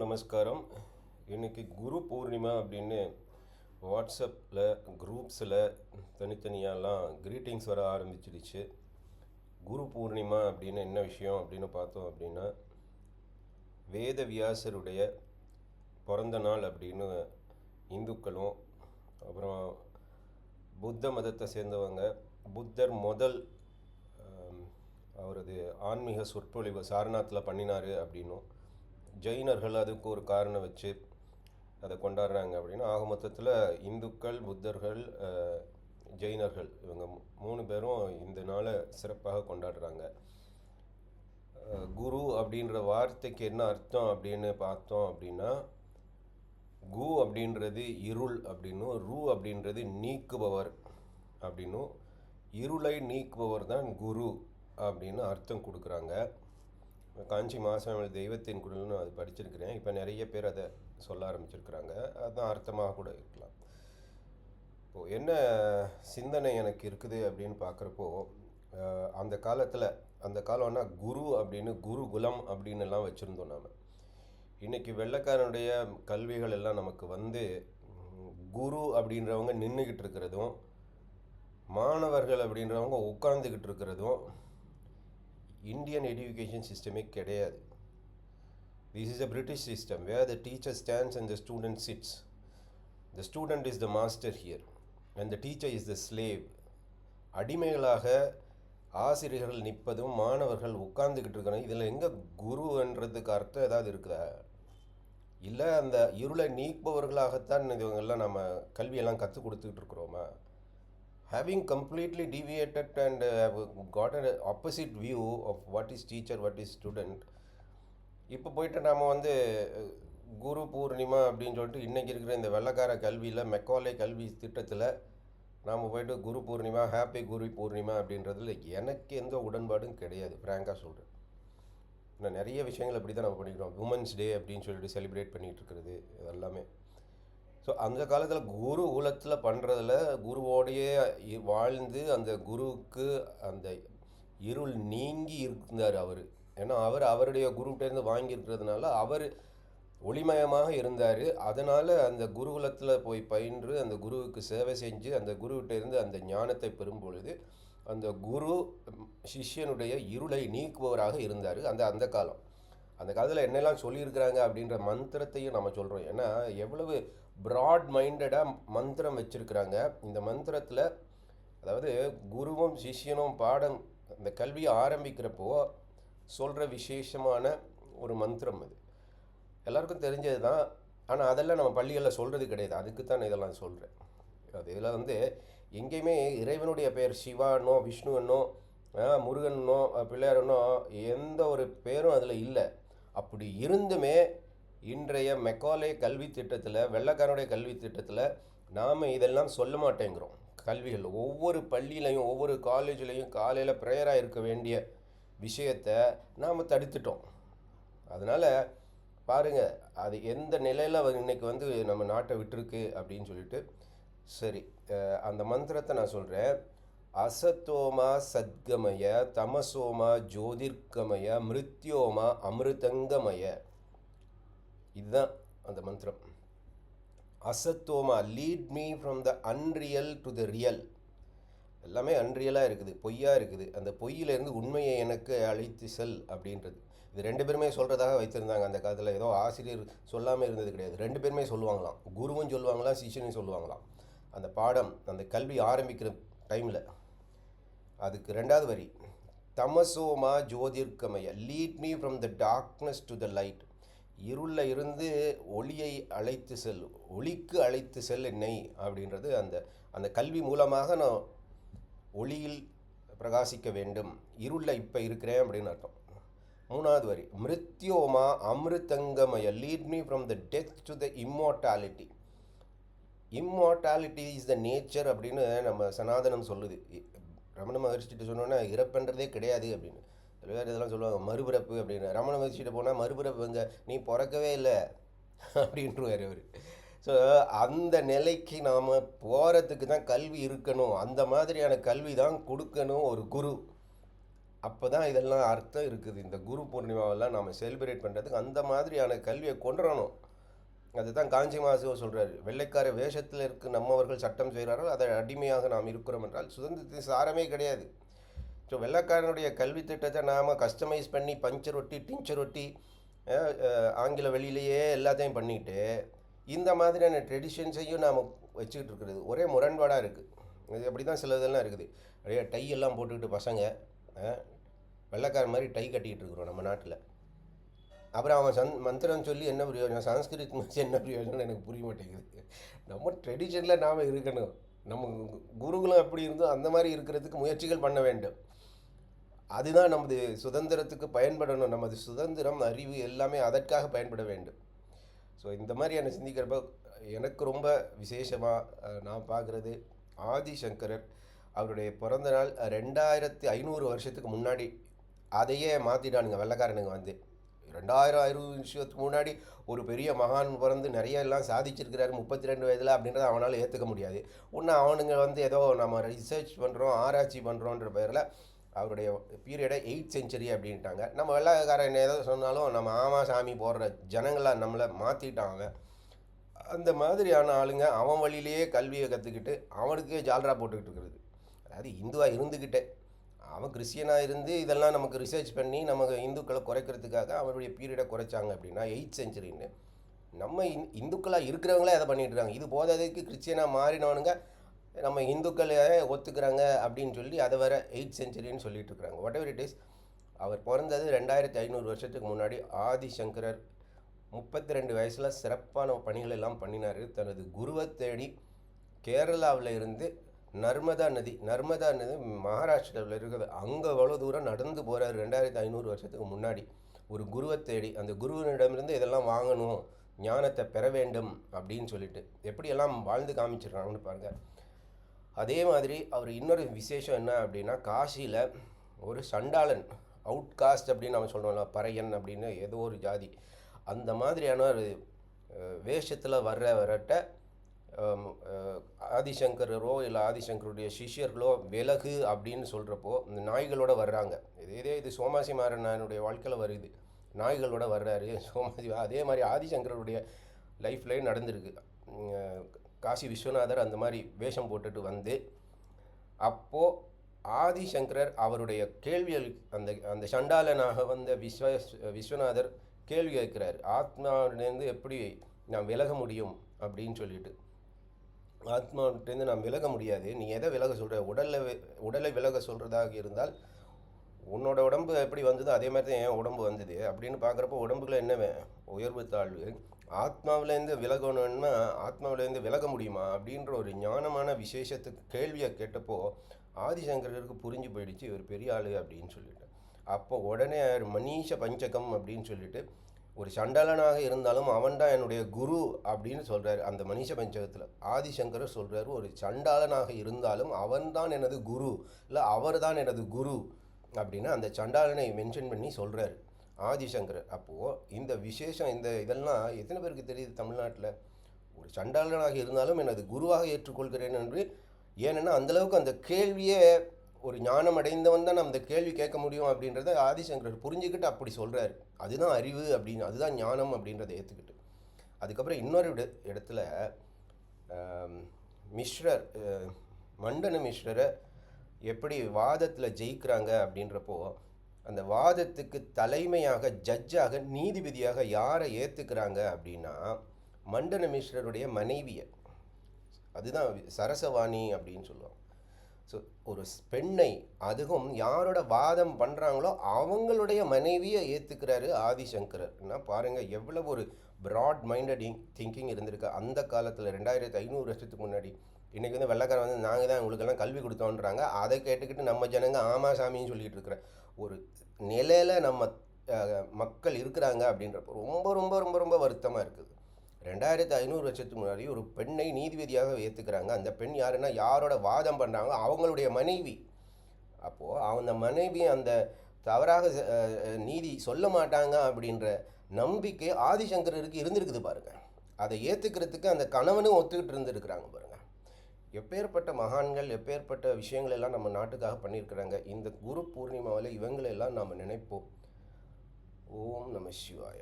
நமஸ்காரம். இன்றைக்கி குரு பூர்ணிமா அப்படின்னு வாட்ஸ்அப்பில் குரூப்ஸில் தனித்தனியாலாம் க்ரீட்டிங்ஸ் வர ஆரம்பிச்சிடுச்சு. குரு பூர்ணிமா அப்படின்னு என்ன விஷயம் அப்படின்னு பார்த்தோம் அப்படின்னா, வேத வியாசருடைய பிறந்த நாள் அப்படின்னு இந்துக்களும், அப்புறம் புத்த மதத்தை சேர்ந்தவங்க புத்தர் முதல் அவரது ஆன்மீக சொற்பொழிவு சாரநாத்தில் பண்ணினார் அப்படின்னும், ஜெயினர்கள் அதுக்கு ஒரு காரணம் வச்சு அதை கொண்டாடுறாங்க அப்படின்னு ஆக மொத்தத்தில் இந்துக்கள், புத்தர்கள், ஜெயினர்கள் இவங்க 3 பேரும் இந்த நாளை சிறப்பாக கொண்டாடுறாங்க. குரு அப்படின்ற வார்த்தைக்கு என்ன அர்த்தம் அப்படின்னு பார்த்தோம் அப்படின்னா, கு அப்படின்றது இருள் அப்படின்னும், ரு அப்படின்றது நீக்குபவர் அப்படின்னும், இருளை நீக்குபவர் தான் குரு அப்படின்னு அர்த்தம் கொடுக்குறாங்க. காஞ்சி மாசாமி தெய்வத்தின் குரல்னு அது படிச்சிருக்கிறேன். இப்போ நிறைய பேர் அதை சொல்ல ஆரம்பிச்சிருக்கிறாங்க. அதுதான் அர்த்தமாக கூட இருக்கலாம். இப்போது என்ன சிந்தனை எனக்கு இருக்குது அப்படின்னு பார்க்குறப்போ, அந்த காலம்னா குரு அப்படின்னு குருகுலம் அப்படின்னு எல்லாம் வச்சுருந்தோம் நாம். இன்றைக்கி வெள்ளைக்காரனுடைய கல்விகள் எல்லாம் நமக்கு வந்து குரு அப்படின்றவங்க நின்றுக்கிட்டு இருக்கிறதும், மாணவர்கள் அப்படின்றவங்க உட்கார்ந்துக்கிட்டு இருக்கிறதும் இந்தியன் எஜுகேஷன் சிஸ்டமே கிடையாது. This is a British system where the teacher stands and the student sits. The student is the master here and the teacher is the slave. அடிமைகளாக ஆசிரியர்கள் நிற்பதும் மாணவர்கள் உட்கார்ந்துக்கிட்டு இருக்கணும். இதில் எங்கே குருன்றதுக்கு அர்த்தம் ஏதாவது இருக்குதா? இல்லை அந்த இருளை நீக்குபவர்களாகத்தான் இவங்கெல்லாம் நம்ம கல்வியெல்லாம் கற்றுக் கொடுத்துக்கிட்டு இருக்கிறோமா? Having completely deviated and got an opposite view of what is teacher, what is student, இப்போ போயிட்டு நாம் வந்து குரு பூர்ணிமா அப்படின்னு சொல்லிட்டு இன்றைக்கி இருக்கிற இந்த வெள்ளைக்கார கல்வியில், மெக்காலே கல்வி திட்டத்தில் நாம் போயிட்டு குரு பூர்ணிமா, ஹாப்பி குரு பூர்ணிமா அப்படின்றதுல எனக்கு எந்த உடன்பாடும் கிடையாது. ஃப்ராங்காக சொல்கிறேன். நான் நிறைய விஷயங்கள் அப்படி தான் நம்ம பண்ணிக்கிறோம். உமன்ஸ் டே அப்படின்னு சொல்லிட்டு செலிப்ரேட் பண்ணிகிட்டு இருக்கிறது எல்லாமே. ஸோ அந்த காலத்தில் குரு குலத்தில் பண்ணுறதில் குருவோடையே வாழ்ந்து அந்த குருவுக்கு அந்த இருள் நீங்கி இருந்தார் அவர். ஏன்னா அவருடைய குருகிட்டேருந்து வாங்கியிருக்கிறதுனால அவர் ஒளிமயமாக இருந்தார். அதனால் அந்த குருகுலத்தில் போய் பயின்று அந்த குருவுக்கு சேவை செஞ்சு அந்த குருகிட்டேருந்து அந்த ஞானத்தை பெறும் பொழுது அந்த குரு சிஷ்யனுடைய இருளை நீக்குபவராக இருந்தார். அந்த காலத்தில் என்னெல்லாம் சொல்லியிருக்கிறாங்க அப்படின்ற மந்திரத்தையும் நம்ம சொல்கிறோம். ஏன்னா எவ்வளவு ப்ராட் மைண்டடாக மந்திரம் வச்சுருக்கிறாங்க. இந்த மந்திரத்தில் அதாவது குருவும் சிஷ்யனும் பாடம் அந்த கல்வியை ஆரம்பிக்கிறப்போ சொல்கிற விசேஷமான ஒரு மந்திரம் அது. எல்லாருக்கும் தெரிஞ்சது தான். ஆனால் அதெல்லாம் நம்ம பள்ளிகளில் சொல்கிறது கிடையாது. அதுக்கு தான் நான் இதெல்லாம் சொல்கிறேன். இதில் வந்து எங்கேயுமே இறைவனுடைய பெயர் சிவானோ, விஷ்ணுவனோ, முருகனோ, பிள்ளையாரனோ எந்த ஒரு பேரும் அதில் இல்லை. அப்படி இருந்துமே இன்றைய மெக்காலே கல்வி திட்டத்தில், வெள்ளைக்காரனுடைய கல்வி திட்டத்தில் நாம் இதெல்லாம் சொல்ல மாட்டேங்கிறோம். கல்விகள் ஒவ்வொரு பள்ளியிலையும் ஒவ்வொரு காலேஜ்லேயும் காலையில் ப்ரேயராக இருக்க வேண்டிய விஷயத்தை நாம் தடுத்துட்டோம். அதனால் பாருங்கள், அது எந்த நிலையில் இன்றைக்கி வந்து நம்ம நாட்டை விட்டுருக்கு அப்படின்னு சொல்லிட்டு. சரி, அந்த மந்திரத்தை நான் சொல்கிறேன். அசத்தோமா சத்கமய, தமசோமா ஜோதிர்கமய, மிருத்யோமா அமிர்தங்கமய. இதுதான் அந்த மந்திரம். அசத்தோமா, lead me from the unreal to the real. எல்லாமே அன்ரியலாக இருக்குது, பொய்யாக இருக்குது. அந்த பொய்யிலேருந்து உண்மையை எனக்கு அழைத்து செல் அப்படின்றது. இது 2 பேருமே சொல்கிறதாக வைத்திருந்தாங்க அந்த காலத்தில். ஏதோ ஆசிரியர் சொல்லாமல் இருந்தது கிடையாது. 2 பேருமே சொல்லுவாங்களாம். குருவும் சொல்லுவாங்களாம், சிஷ்யனும் சொல்லுவாங்களாம். அந்த பாடம் அந்த கல்வி ஆரம்பிக்கிற டைமில் அதுக்கு 2வது வரி, தமசோமா ஜோதிர்கமய, lead me from the darkness to the light. இருளில் இருந்து ஒளியை அழைத்து செல், ஒளிக்கு அழைத்து செல் என்னை அப்படின்றது. அந்த கல்வி மூலமாக நான் ஒளியில் பிரகாசிக்க வேண்டும். இருளில் இப்போ இருக்கிறேன் அப்படின்னு அர்த்தம். 3வது வரி, மிருத்யோமா அமிர்தங்கமய, lead me from the death to the immortality. Immortality is the nature அப்படின்னு நம்ம சனாதனம் சொல்லுது. ரமண மகர்ஷிகிட்ட சொன்னோன்னா இறப்புன்றதே கிடையாது அப்படின்னு. சில பேர் இதெல்லாம் சொல்லுவாங்க மறுபிறப்பு அப்படின்னு. ரமண மகர்ஷிகிட்ட போனால் மறுபிறப்புங்க, நீ பிறக்கவே இல்லை அப்படின்ட்டுருவார் அவர். ஸோ அந்த நிலைக்கு நாம் போகிறதுக்கு தான் கல்வி இருக்கணும். அந்த மாதிரியான கல்வி தான் கொடுக்கணும் ஒரு குரு. அப்போ தான் இதெல்லாம் அர்த்தம் இருக்குது. இந்த குரு பூர்ணிமாவெல்லாம் நாம் செலிப்ரேட் பண்ணுறதுக்கு அந்த மாதிரியான கல்வியை கொண்டு வரணும். அதுதான் காஞ்சி மாசிவம் சொல்கிறாரு, வெள்ளைக்கார வேஷத்தில் இருக்க நம்மவர்கள் சட்டம் செய்கிறார்கள், அதை அடிமையாக நாம் இருக்கிறோம் என்றால் சுதந்திரத்தின் சாரமே கிடையாது. ஸோ வெள்ளைக்காரனுடைய கல்வி திட்டத்தை நாம் கஸ்டமைஸ் பண்ணி பஞ்சர் ஒட்டி டிஞ்சர் ஒட்டி ஆங்கில வெளியிலேயே எல்லாத்தையும் பண்ணிட்டு இந்த மாதிரியான ட்ரெடிஷன்ஸையும் நாம் வச்சுக்கிட்டு இருக்கிறது ஒரே முரண்பாடாக இருக்குது. இது அப்படி தான் சில இதெல்லாம் இருக்குது. நிறைய டை எல்லாம் போட்டுக்கிட்டு பசங்க வெள்ளைக்கார மாதிரி டை கட்டிக்கிட்டு இருக்கிறோம் நம்ம நாட்டில். அப்புறம் அவன் மந்திரம் சொல்லி என்ன பிரயோஜனம், சான்ஸ்கிரிட் வச்சு என்ன பிரயோஜனம் எனக்கு புரிய மாட்டேங்குது. நம்ம ட்ரெடிஷனில் நாம் இருக்கணும். நம்ம குருகுலம் எப்படி இருந்தோ அந்த மாதிரி இருக்கிறதுக்கு முயற்சிகள் பண்ண வேண்டும். அதுதான் நமது சுதந்திரத்துக்கு பயன்படணும். நமது சுதந்திரம், அறிவு எல்லாமே அதற்காக பயன்பட வேண்டும். ஸோ இந்த மாதிரியான சிந்திக்கிறப்ப எனக்கு ரொம்ப விசேஷமாக நான் பார்க்குறது ஆதிசங்கரர் அவருடைய பிறந்த நாள் 2500 வருஷத்துக்கு முன்னாடி அதையே மாற்றிட்டானுங்க வெள்ளைக்காரனுங்க வந்து. 2500 வருஷத்துக்கு முன்னாடி ஒரு பெரிய மகான் பிறந்து நிறைய எல்லாம் சாதிச்சிருக்கிறாரு 32 வயதில் அப்படின்றத அவனால் ஏற்றுக்க முடியாது. இன்னும் அவனுங்க வந்து ஏதோ நம்ம ரிசர்ச் பண்ணுறோம் ஆராய்ச்சி பண்ணுறோன்ற பேரில் அவருடைய பீரியடை 8th century அப்படின்ட்டாங்க. நம்ம வெள்ளைக்காரன் ஏதோ சொன்னாலும் நம்ம ஆமா சாமி போடுற ஜனங்களாக நம்மளை மாற்றிட்டாங்க. அந்த மாதிரியான ஆளுங்க அவன் வழியிலேயே கல்வியை கற்றுக்கிட்டு அவனுக்கே ஜால்ரா போட்டுக்கிட்டு இருக்கிறது. அதாவது இந்துவாக இருந்துக்கிட்டே அவன் கிறிஸ்டியனாக இருந்து இதெல்லாம் நமக்கு ரிசர்ச் பண்ணி நமக்கு இந்துக்களை குறைக்கிறதுக்காக அவருடைய பீரியடை குறைச்சாங்க அப்படின்னா 8th centuryன்னு. நம்ம இந்துக்களாக இருக்கிறவங்களே அதை பண்ணிகிட்டு இருக்காங்க. இது போதாததுக்கு கிறிஸ்டியனாக மாறினவனுங்க நம்ம இந்துக்களை ஒத்துக்கிறாங்க அப்படின்னு சொல்லி அதை வேற 8th centuryன்னு சொல்லிட்டு இருக்கிறாங்க. வாட் எவர் இட் இஸ், அவர் பிறந்தது 2500 வருஷத்துக்கு முன்னாடி. ஆதிசங்கரர் 32 வயசில் சிறப்பான பணிகள் எல்லாம் பண்ணினார். தனது குருவை தேடி கேரளாவில் இருந்து நர்மதா நதி மகாராஷ்டிராவில் இருக்குது, அங்கே எவ்வளோ தூரம் நடந்து போகிறார் 2500 வருஷத்துக்கு முன்னாடி ஒரு குருவை தேடி. அந்த குருவினிடமிருந்து இதெல்லாம் வாங்கணும், ஞானத்தை பெற வேண்டும் அப்படின்னு சொல்லிட்டு எப்படியெல்லாம் வாழ்ந்து காமிச்சிடுறாங்கன்னு பாருங்கள். அதே மாதிரி அவர் இன்னொரு விசேஷம் என்ன அப்படின்னா, காசியில் ஒரு சண்டாளன் அவுட்காஸ்ட் அப்படின்னு நம்ம சொல்கிறோம்ல, பறையன் அப்படின்னு ஏதோ ஒரு ஜாதி, அந்த மாதிரியான ஒரு வேஷத்தில் வரட்ட ஆதிசங்கரோ இல்லை ஆதிசங்கருடைய சிஷ்யர்களோ விலகு அப்படின்னு சொல்கிறப்போ இந்த நாய்களோட வர்றாங்க. இது சோமாசி மாறனுடைய வாழ்க்கையில் வருது, நாய்களோட வர்றாரு சோமாசி. அதே மாதிரி ஆதிசங்கருடைய லைஃப்லேயும் நடந்திருக்கு. காசி விஸ்வநாதர் அந்த மாதிரி வேஷம் போட்டுட்டு வந்து அப்போது ஆதிசங்கரர் அவருடைய கேள்விகள் அந்த சண்டாளனாக வந்த விஸ்வநாதர் கேள்வி கேட்குறாரு, ஆத்மாவிலேருந்து எப்படி நான் விலக முடியும் அப்படின்னு சொல்லிட்டு. ஆத்மாவிட்டேருந்து நான் விலக முடியாது, நீ எதை விலக சொல்கிற, உடலை விலக சொல்கிறதாக இருந்தால் உன்னோட உடம்பு எப்படி வந்ததோ அதே மாதிரி தான் என் உடம்பு வந்தது அப்படின்னு பார்க்குறப்போ உடம்புக்குள்ள என்ன உயர்வு தாழ்வு, ஆத்மாவிலேருந்து விலகணுன்னா ஆத்மாவிலேருந்து விலக முடியுமா அப்படின்ற ஒரு ஞானமான விசேஷத்துக்கு கேள்வியை கேட்டப்போ ஆதிசங்கருக்கு புரிஞ்சு போயிடுச்சு இவர் பெரிய ஆள் அப்படின்னு சொல்லிட்டு. அப்போ உடனே மனிஷ பஞ்சகம் அப்படின்னு சொல்லிட்டு ஒரு சண்டாளனாக இருந்தாலும் அவன்தான் என்னுடைய குரு அப்படின்னு சொல்கிறார். அந்த மனிஷ பஞ்சகத்தில் ஆதிசங்கரர் சொல்கிறார், ஒரு சண்டாளனாக இருந்தாலும் அவன்தான் எனது குரு, இல்லை அவர் தான் எனது குரு அப்படின்னு அந்த சண்டாளனை மென்ஷன் பண்ணி சொல்கிறார் ஆதிசங்கரர். அப்போது இந்த விசேஷம் இதெல்லாம் எத்தனை பேருக்கு தெரியுது தமிழ்நாட்டில்? ஒரு சண்டாளனாக இருந்தாலும் எனது குருவாக ஏற்றுக்கொள்கிறேன் என்று. ஏன்னா அந்தளவுக்கு அந்த கேள்வியே ஒரு ஞானம் அடைந்தவன் தான் அந்த கேள்வி கேட்க முடியும் அப்படின்றத ஆதிசங்கரர் புரிஞ்சுக்கிட்டு அப்படி சொல்கிறார். அதுதான் அறிவு அப்படின்னு, அதுதான் ஞானம் அப்படின்றத ஏற்றுக்கிட்டு. அதுக்கப்புறம் இன்னொரு இடத்துல மிஸ்ரர் மண்டன மிஸ்ரரை எப்படி வாதத்தில் ஜெயிக்கிறாங்க அப்படின்றப்போ அந்த வாதத்துக்கு தலைமையாக ஜட்ஜாக நீதிபதியாக யாரை ஏற்றுக்கிறாங்க அப்படின்னா மண்டன மிஸ்ரருடைய மனைவியை. அதுதான் சரசவாணி அப்படின்னு சொல்லுவாங்க. ஸோ ஒரு பெண்ணை, அதுவும் யாரோட வாதம் பண்ணுறாங்களோ அவங்களுடைய மனைவியை ஏற்றுக்கிறாரு ஆதிசங்கரர்னா பாருங்கள் எவ்வளோ ஒரு ப்ராட் மைண்டட் திங்கிங் இருந்திருக்கு அந்த காலத்தில். 2500 வருஷத்துக்கு முன்னாடி. இன்றைக்கி வந்து வெள்ளைக்காரன் வந்து நாங்கள் தான் உங்களுக்கெல்லாம் கல்வி கொடுத்தோன்றாங்க. அதை கேட்டுக்கிட்டு நம்ம ஜனங்க ஆமா சாமின்னு சொல்லிகிட்டு இருக்கிற ஒரு நிலையில் நம்ம மக்கள் இருக்கிறாங்க அப்படின்றப்போ ரொம்ப ரொம்ப ரொம்ப ரொம்ப வருத்தமாக இருக்குது. 2500 வருஷத்துக்கு முன்னாடி ஒரு பெண்ணை நீதிபதியாக ஏற்றுக்கிறாங்க. அந்த பெண் யாருன்னா யாரோட வாதம் பண்ணுறாங்க அவங்களுடைய மனைவி. அப்போது அந்த மனைவி அந்த தவறாக நீதி சொல்ல மாட்டாங்க அப்படின்ற நம்பிக்கை ஆதிசங்கரருக்கு இருந்திருக்குது பாருங்கள். அதை ஏற்றுக்கிறதுக்கு அந்த கணவனும் ஒத்துக்கிட்டு இருந்துருக்குறாங்க பாருங்கள். எப்பேற்பட்ட மகான்கள் எப்பேற்பட்ட விஷயங்கள் எல்லாம் நம்ம நாட்டுக்காக பண்ணியிருக்கிறாங்க. இந்த குரு பூர்ணிமாவில் இவங்களெல்லாம் நாம் நினைப்போம். ஓம் நம சிவாய.